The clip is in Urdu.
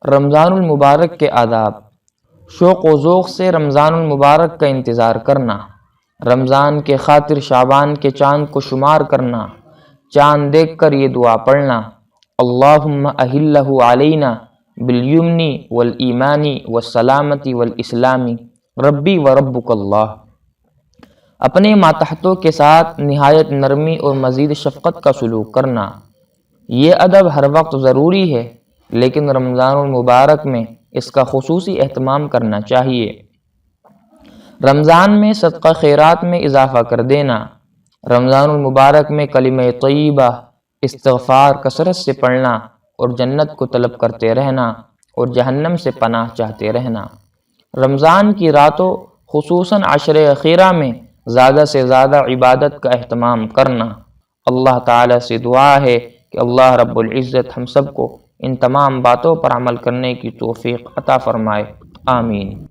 رمضان المبارک کے آداب۔ شوق و ذوق سے رمضان المبارک کا انتظار کرنا، رمضان کے خاطر شعبان کے چاند کو شمار کرنا، چاند دیکھ کر یہ دعا پڑھنا، اللہم اہلہ علینا بالیمن والایمان والسلامت والاسلام ربی و ربک اللہ۔ اپنے ماتحتوں کے ساتھ نہایت نرمی اور مزید شفقت کا سلوک کرنا۔ یہ ادب ہر وقت ضروری ہے، لیکن رمضان المبارک میں اس کا خصوصی اہتمام کرنا چاہیے۔ رمضان میں صدقہ خیرات میں اضافہ کر دینا۔ رمضان المبارک میں کلمہ طیبہ، استغفار کثرت سے پڑھنا اور جنت کو طلب کرتے رہنا اور جہنم سے پناہ چاہتے رہنا۔ رمضان کی راتوں خصوصاً عشر اخیرہ میں زیادہ سے زیادہ عبادت کا اہتمام کرنا۔ اللہ تعالیٰ سے دعا ہے کہ اللہ رب العزت ہم سب کو ان تمام باتوں پر عمل کرنے کی توفیق عطا فرمائے، آمین۔